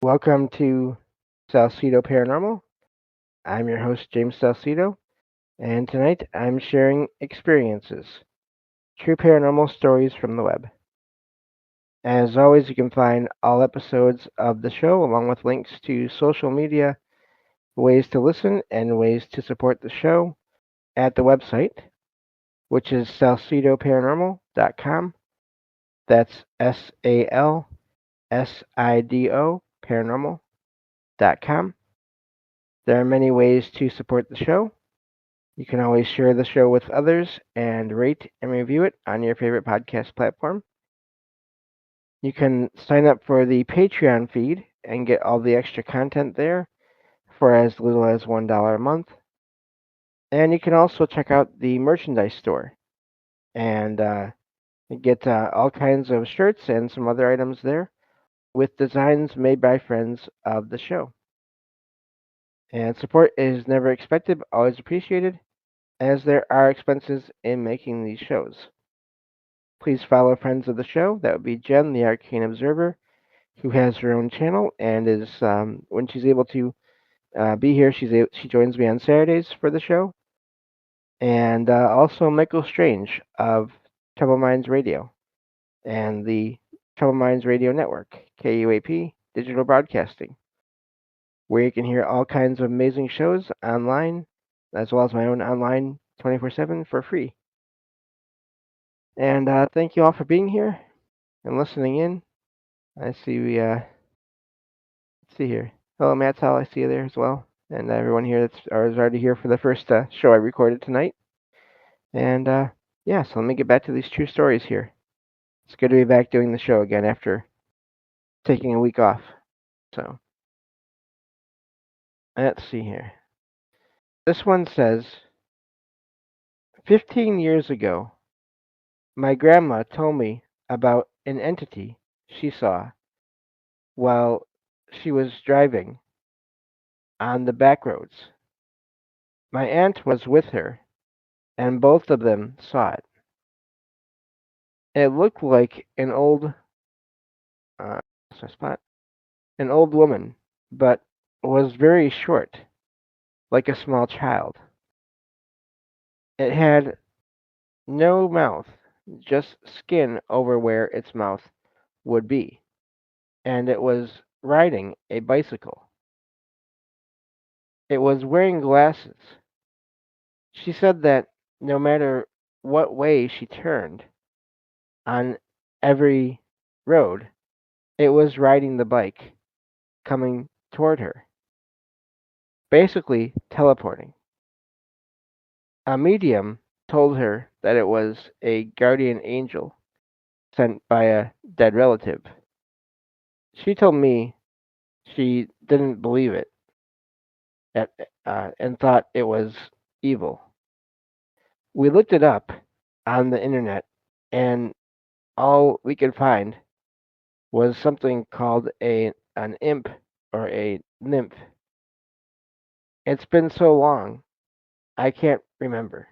Welcome to Salsido Paranormal. I'm your host, James Salsido, and tonight I'm sharing experiences, true paranormal stories from the web. As always, you can find all episodes of the show along with links to social media, ways to listen, and ways to support the show at the website, which is salsidoparanormal.com. That's SALSIDO paranormal.com. There are many ways to support the show. You can always share the show with others and rate and review it on your favorite podcast platform. You can sign up for the Patreon feed and get all the extra content there for as little as $1 a month. And you can also check out the merchandise store and get all kinds of shirts and some other items there with designs made by friends of the show. And support is never expected, but always appreciated, as there are expenses in making these shows. Please follow friends of the show. That would be Jen, the Arcane Observer, who has her own channel and is when she's able to be here, she joins me on Saturdays for the show, and also Michael Strange of Trouble Minds Radio and the Trouble Minds Radio Network, KUAP Digital Broadcasting, where you can hear all kinds of amazing shows online, as well as my own online 24/7 for free. And thank you all for being here and listening in. I see let's see here. Hello, Matt's I see you there as well. And everyone here that's is already here for the first show I recorded tonight. And yeah, so let me get back to these true stories here. It's good to be back doing the show again after taking a week off. So let's see here. This one says 15 years ago, my grandma told me about an entity she saw while she was driving on the back roads. My aunt was with her, and both of them saw it. It looked like uh, spot, an old woman, but was very short, like a small child. It had no mouth, just skin over where its mouth would be, and it was riding a bicycle. It was wearing glasses. She said that no matter what way she turned on every road, it was riding the bike, coming toward her, basically teleporting. A medium told her that it was a guardian angel sent by a dead relative. She told me she didn't believe it at, and thought it was evil. We looked it up on the internet, and all we could find was something called an imp or a nymph. It's been so long, I can't remember.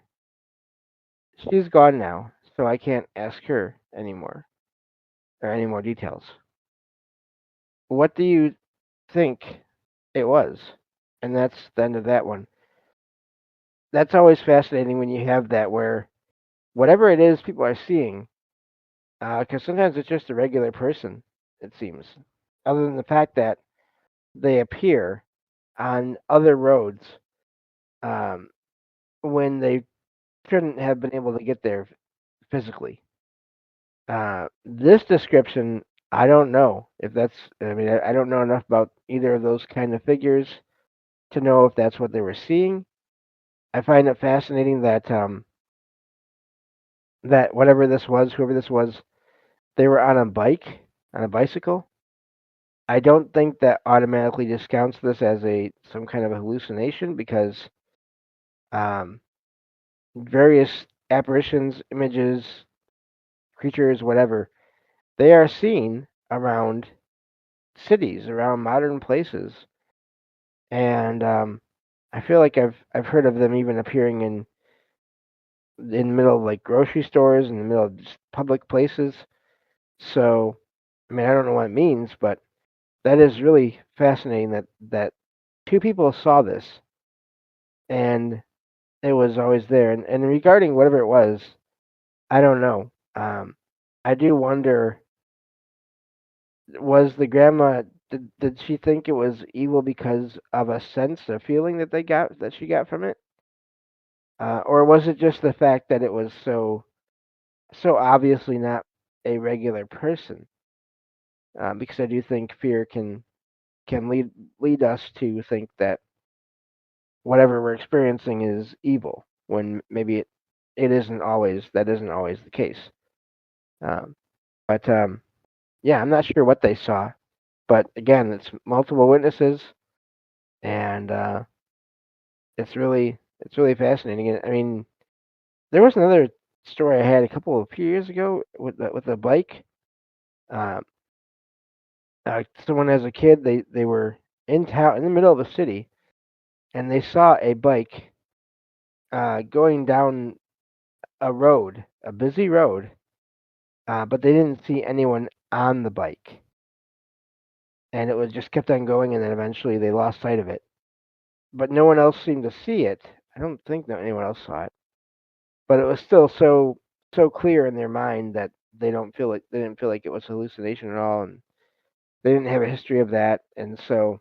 She's gone now, so I can't ask her anymore or any more details. What do you think it was? And that's the end of that one. That's always fascinating when you have that where whatever it is people are seeing, because sometimes it's just a regular person, it seems, other than the fact that they appear on other roads um, when they shouldn't have been able to get there physically. This description, I don't know if that's. I mean, I don't know enough about either of those kind of figures to know if that's what they were seeing. I find it fascinating that that whatever this was, whoever this was, they were on a bicycle. I don't think that automatically discounts this as a some kind of a hallucination because um, various apparitions, images, creatures, whatever, they are seen around cities, around modern places, and I feel like I've heard of them even appearing in the middle of like grocery stores, in the middle of just public places. So, I mean, I don't know what it means, but that is really fascinating that two people saw this and it was always there. And regarding whatever it was, I don't know. I do wonder, was the grandma did she think it was evil because of a sense, a feeling that she got from it, or was it just the fact that it was so obviously not a regular person? Because I do think fear can lead us to think that whatever we're experiencing is evil when maybe it isn't always that isn't always the case. Um, but yeah, I'm not sure what they saw, but again, it's multiple witnesses, and it's really fascinating. I mean, there was another story I had a few years ago with a bike. Um, Someone as a kid, they were in town in the middle of the city, and they saw a bike going down a road, a busy road, but they didn't see anyone on the bike, and it was just kept on going, and then eventually they lost sight of it. But no one else seemed to see it. I don't think that anyone else saw it, but it was still so clear in their mind that they didn't feel like it was a hallucination at all, and they didn't have a history of that, and so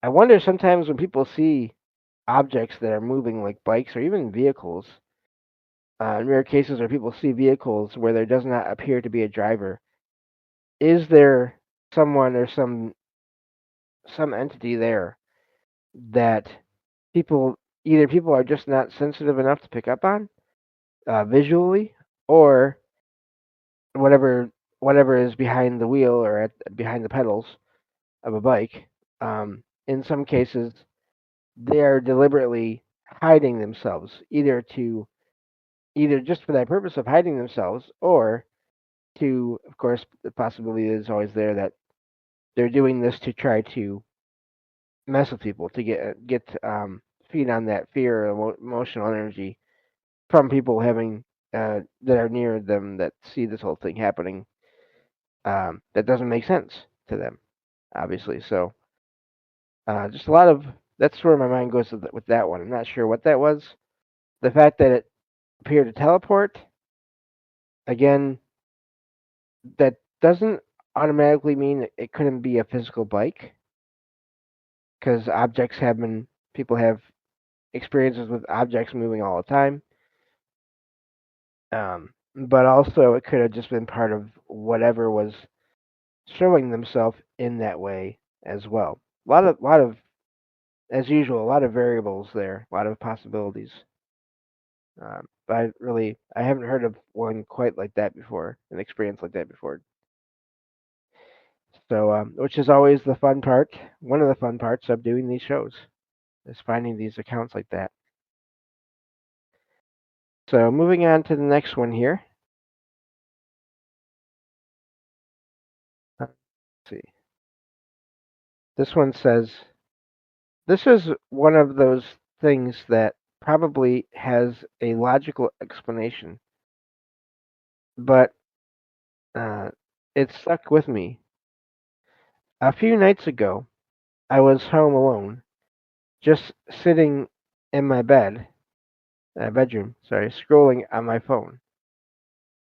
I wonder sometimes when people see objects that are moving like bikes or even vehicles, in rare cases where people see vehicles where there does not appear to be a driver, is there someone or some entity there that people people are just not sensitive enough to pick up on visually, or whatever whatever is behind the wheel or behind the pedals of a bike. In some cases, they are deliberately hiding themselves, either just for that purpose of hiding themselves, or to, of course, the possibility is always there that they're doing this to try to mess with people, to feed on that fear or emotional energy from people having that are near them that see this whole thing happening. That doesn't make sense to them, obviously. So just a lot of that's where my mind goes with that one. I'm not sure what that was. The fact that it appeared to teleport, again, that doesn't automatically mean it couldn't be a physical bike, because people have experiences with objects moving all the time. But also, it could have just been part of whatever was showing themselves in that way as well. As usual, a lot of variables there, a lot of possibilities. But I haven't heard of one quite like that before, an experience like that before. So, which is always the fun part. One of the fun parts of doing these shows is finding these accounts like that. So, moving on to the next one here. Let's see. This one says, this is one of those things that probably has a logical explanation, but uh, it stuck with me. A few nights ago, I was home alone, just sitting in my bedroom, sorry, scrolling on my phone.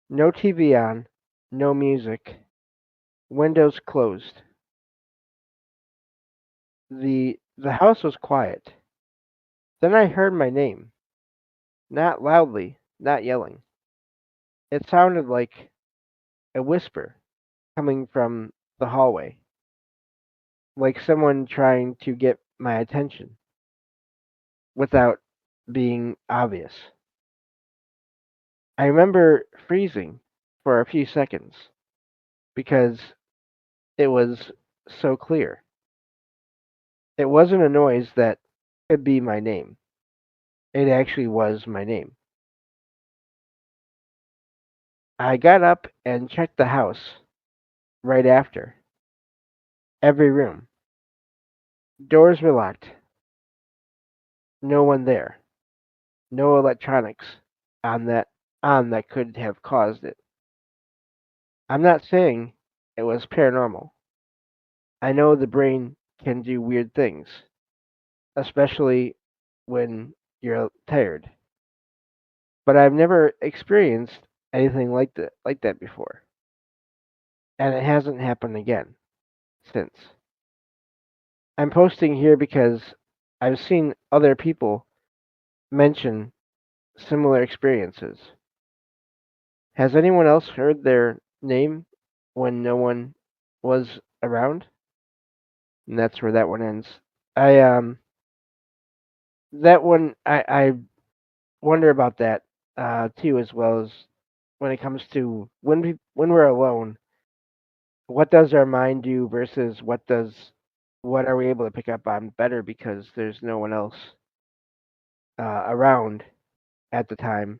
No TV on, no music, windows closed. The house was quiet. Then I heard my name, not loudly, not yelling. It sounded like a whisper coming from the hallway, like someone trying to get my attention without being obvious. I remember freezing for a few seconds because it was so clear. It wasn't a noise that could be my name. It actually was my name. I got up and checked the house right after. Every room. Doors were locked. No one there. No electronics on that could have caused it. I'm not saying it was paranormal. I know the brain can do weird things, especially when you're tired. But I've never experienced anything like that before, and it hasn't happened again since. I'm posting here because I've seen other people mention similar experiences. Has anyone else heard their name when no one was around? And that's where that one ends. I that one I wonder about that too, as well as when it comes to when we're alone. What does our mind do versus what are we able to pick up on better because there's no one else around at the time,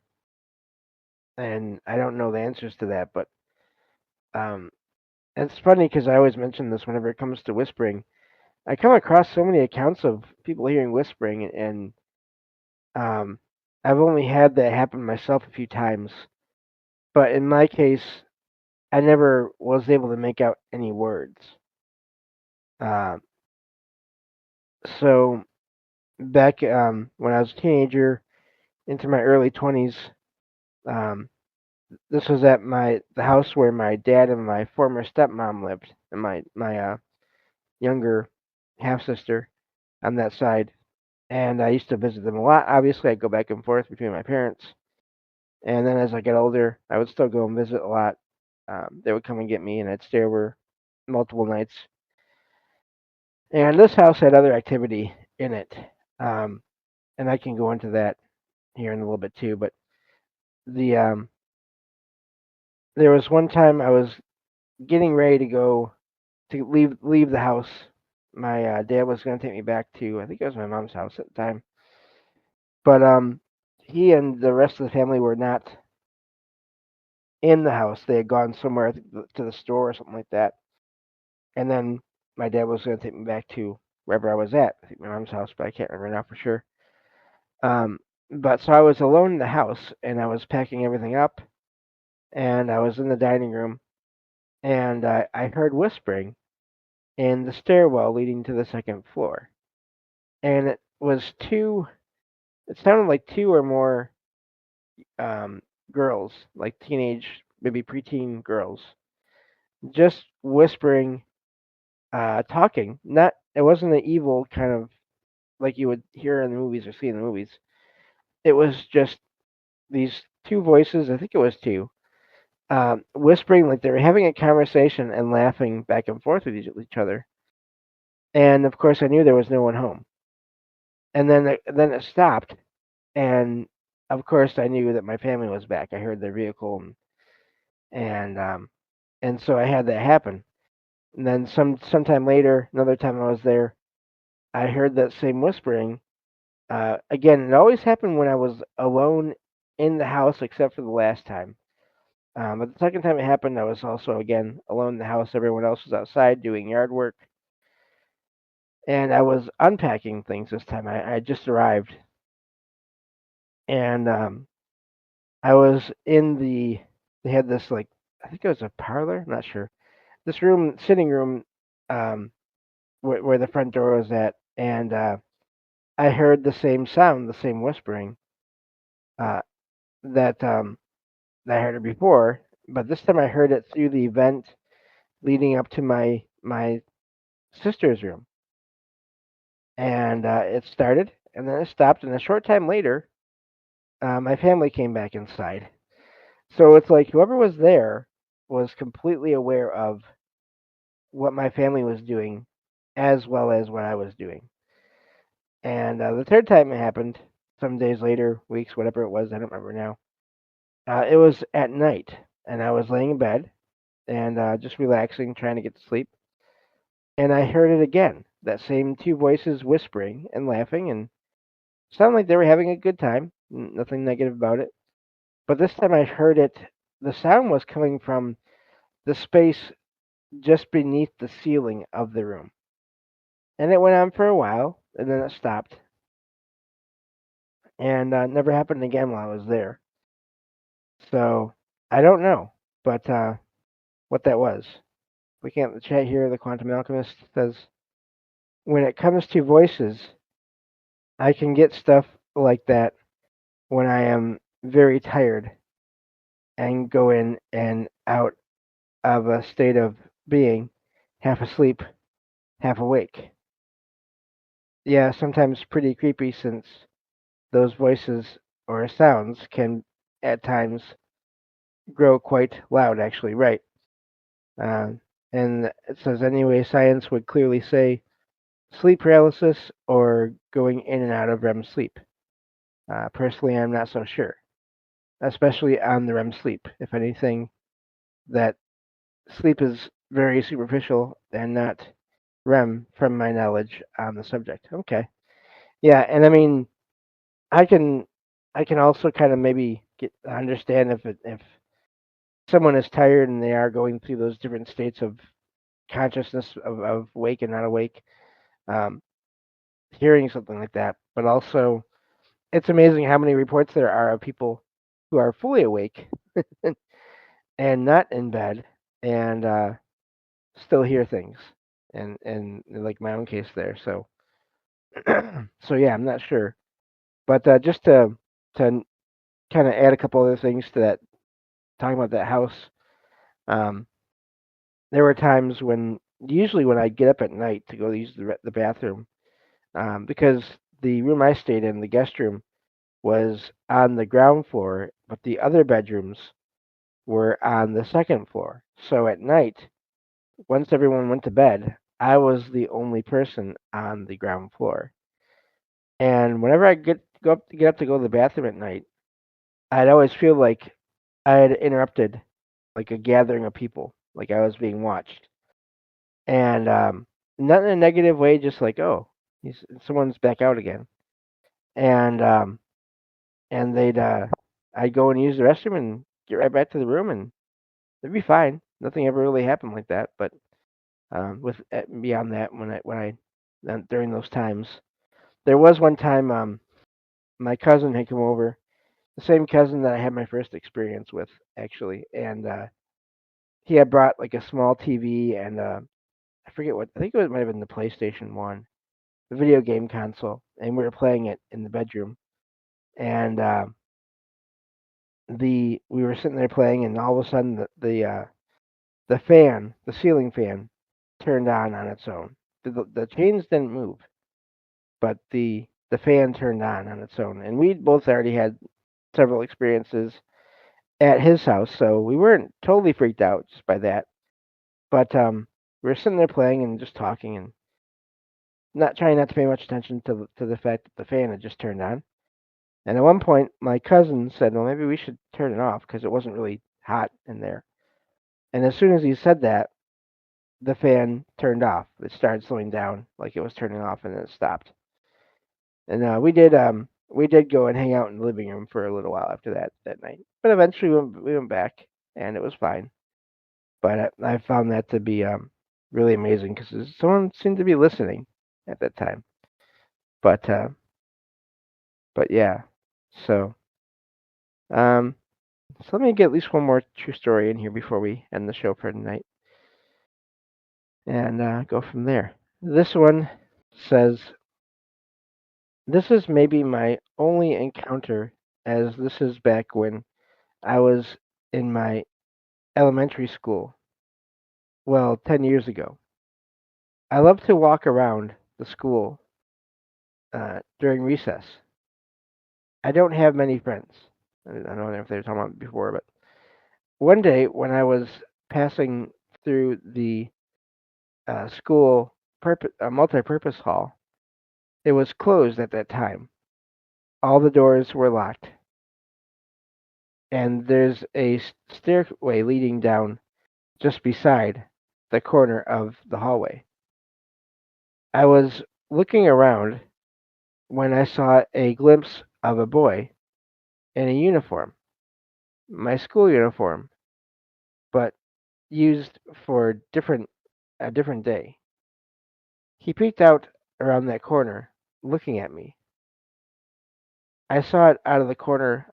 and I don't know the answers to that, but um, it's funny because I always mention this whenever it comes to whispering. I come across so many accounts of people hearing whispering, and um, I've only had that happen myself a few times. But in my case, I never was able to make out any words. Uh, so back when I was a teenager, into my early 20s, um, this was at the house where my dad and my former stepmom lived, and my younger half sister on that side. And I used to visit them a lot. Obviously, I'd go back and forth between my parents. And then as I got older, I would still go and visit a lot. They would come and get me, and I'd stay over multiple nights. And this house had other activity in it, um, and I can go into that here in a little bit too. But the there was one time I was getting ready to go to leave the house. My dad was going to take me back to, I think it was my mom's house at the time, but he and the rest of the family were not in the house. They had gone somewhere, I think, to the store or something like that. And then my dad was going to take me back to wherever I was at. I think my mom's house, but I can't remember now for sure. Um, but so I was alone in the house, and I was packing everything up, and I was in the dining room, and I heard whispering in the stairwell leading to the second floor, and it was two. It sounded like two or more um, girls, like teenage, maybe preteen girls, just whispering, talking. Not, it wasn't an evil kind of like you would hear in the movies or see in the movies. It was just these two voices. I think it was two, whispering like they were having a conversation and laughing back and forth with each other. And of course, I knew there was no one home. And then it stopped, and of course, I knew that my family was back. I heard their vehicle, and and so I had that happen. And then sometime later, another time I was there, I heard that same whispering. Again, it always happened when I was alone in the house, except for the last time. But the second time it happened, I was also again alone in the house. Everyone else was outside doing yard work, and I was unpacking things this time. I just arrived, and I was in the. They had this like, I think it was a parlor. I'm not sure. This room, sitting room, um, where the front door was at, and I heard the same sound, the same whispering uh, that that I heard it before, but this time I heard it through the vent leading up to my sister's room, and it started, and then it stopped, and a short time later, my family came back inside. So it's like whoever was there was completely aware of what my family was doing, as well as what I was doing. And the third time it happened, some days later, weeks, whatever it was, I don't remember now. It was at night, and I was laying in bed and just relaxing, trying to get to sleep. And I heard it again, that same two voices whispering and laughing, and sounded like they were having a good time. Nothing negative about it. But this time I heard it. The sound was coming from the space just beneath the ceiling of the room, and it went on for a while, and then it stopped, and never happened again while I was there. So I don't know, but what that was. looking at the chat here, the Quantum Alchemist says, when it comes to voices, I can get stuff like that when I am very tired and go in and out of a state of being half asleep, half awake. Yeah, sometimes pretty creepy since those voices or sounds can at times grow quite loud, actually, right. Uh, and it says, anyway, science would clearly say sleep paralysis or going in and out of REM sleep. Personally, I'm not so sure, especially on the REM sleep. If anything, that sleep is very superficial and not REM from my knowledge on the subject. Okay. Yeah, and I mean, I can I can also kind of maybe understand if someone is tired and they are going through those different states of consciousness of awake and not awake, um, hearing something like that. But also, it's amazing how many reports there are of people who are fully awake and not in bed and still hear things. And like my own case there. So so yeah, I'm not sure. But just to kind of add a couple other things to that, talking about that house. Um, there were times when, usually when I get up at night to go use the bathroom, because the room I stayed in, the guest room, was on the ground floor, but the other bedrooms were on the second floor. So at night, once everyone went to bed, I was the only person on the ground floor. And whenever I get up to go to the bathroom at night, I'd always feel like I had interrupted like a gathering of people, like I was being watched. And not in a negative way, just like, oh, someone's back out again. And and I'd go and use the restroom and get right back to the room, and it'd be fine. Nothing ever really happened like that. But with beyond that, when I during those times, there was one time my cousin had come over, the same cousin that I had my first experience with actually, and he had brought like a small TV and I forget what, I think it might have been the PlayStation One, the video game console, and we were playing it in the bedroom. And we were sitting there playing, and all of a sudden the fan, the ceiling fan, turned on its own. The chains didn't move, but the fan turned on its own. And we both already had several experiences at his house, so we weren't totally freaked out just by that. But we were sitting there playing and just talking and not trying not to pay much attention to the fact that the fan had just turned on. And at one point, my cousin said, "Well, maybe we should turn it off because it wasn't really hot in there." And as soon as he said that, the fan turned off. It started slowing down, like it was turning off, and then it stopped. And we did go and hang out in the living room for a little while after that night. But eventually we went back, and it was fine. But I found that to be really amazing because someone seemed to be listening at that time. But yeah, so um, so let me get at least one more true story in here before we end the show for tonight, and go from there. This one says, "This is maybe my only encounter, as this is back when I was in my elementary school. Well, 10 years ago. I love to walk around the school during recess. I don't have many friends. I don't know if they were talking about it before, but one day when I was passing through the school multi-purpose hall, it was closed at that time. All the doors were locked, and there's a stairway leading down just beside the corner of the hallway. I was looking around when I saw a glimpse of a boy in a uniform, my school uniform, but used for a different day. He peeked out around that corner, looking at me. I saw it out of the corner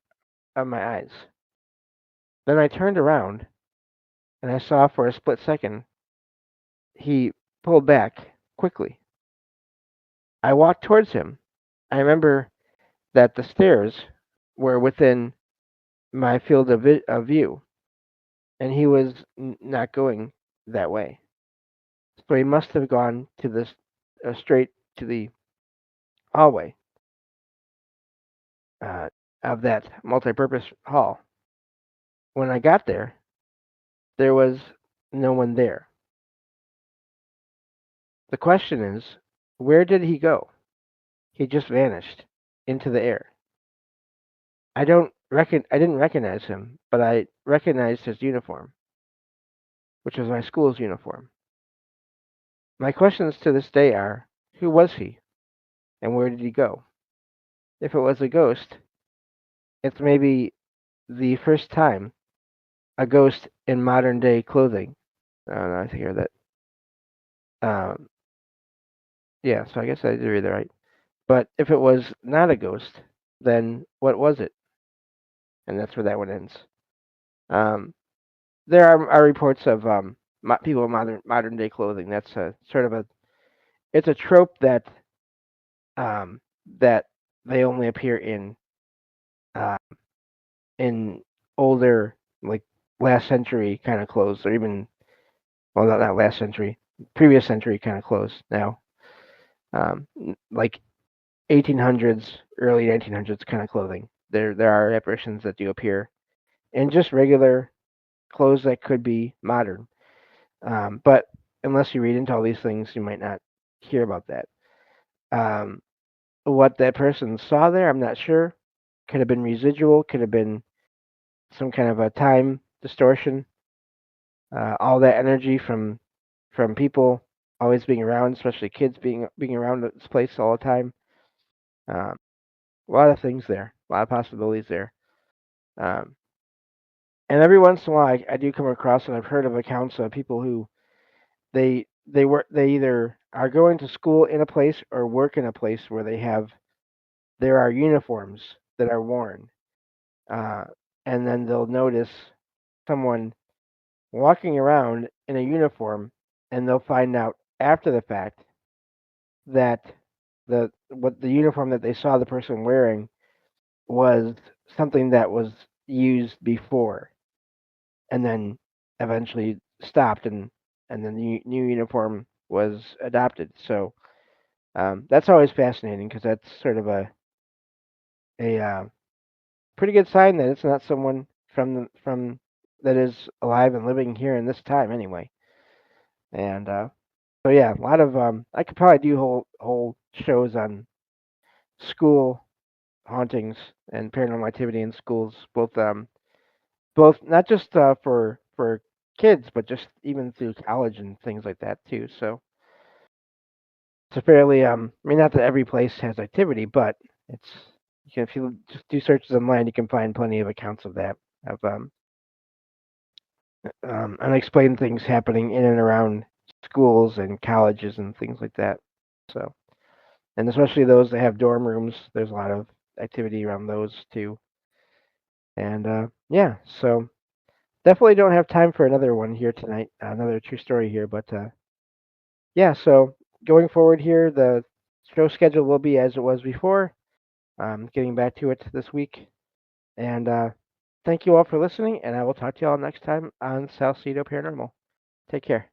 of my eyes. Then I turned around, and I saw for a split second he pulled back quickly. I walked towards him. I remember that the stairs were within my field of view, and he was not going that way. So he must have gone to this straight to the hallway uh, of that multi-purpose hall. When I got there, there was no one there. The question is, where did he go? He just vanished into the air. I didn't recognize him, but I recognized his uniform, which was my school's uniform. My questions to this day are, who was he and where did he go? If it was a ghost, it's maybe the first time a ghost in modern day clothing. I don't know, I think I heard that. Yeah, so I guess I did read that right. But if it was not a ghost, then what was it? And that's where that one ends. Um, there are reports of people in modern day clothing. That's a sort of a it's a trope um, that they only appear uh, in older, like last century kind of clothes, or even well, not last century, previous century kind of clothes. Now, like 1800s, early 1900s kind of clothing. There are apparitions that do appear in just regular clothes that could be modern. But unless you read into all these things, you might not hear about that. Um, what that person saw there, I'm not sure. Could have been residual, could have been some kind of a time distortion. All that energy from people always being around, especially kids being around this place all the time. Um, a lot of things there, a lot of possibilities there. Um, and every once in a while, I do come across, and I've heard of accounts of people who they either are going to school in a place or work in a place where there are uniforms that are worn, uh, and then they'll notice someone walking around in a uniform, and they'll find out after the fact that the uniform that they saw the person wearing was something that was used before, and then eventually stopped, and then the new uniform was adopted. So that's always fascinating because that's sort of a pretty good sign that it's not someone from that is alive and living here in this time anyway. And so yeah, a lot of I could probably do whole shows on school hauntings and paranormal activity in schools, both not just for kids, but just even through college and things like that too. So it's a fairly I mean, not that every place has activity, but it's if you just do searches online, you can find plenty of accounts of that of unexplained things happening in and around schools and colleges and things like that. So, and especially those that have dorm rooms, there's a lot of activity around those too. And yeah, so definitely don't have time for another one here tonight, another true story here. But yeah, so going forward here, the show schedule will be as it was before. Getting back to it this week. And thank you all for listening, and I will talk to you all next time on Salsido Paranormal. Take care.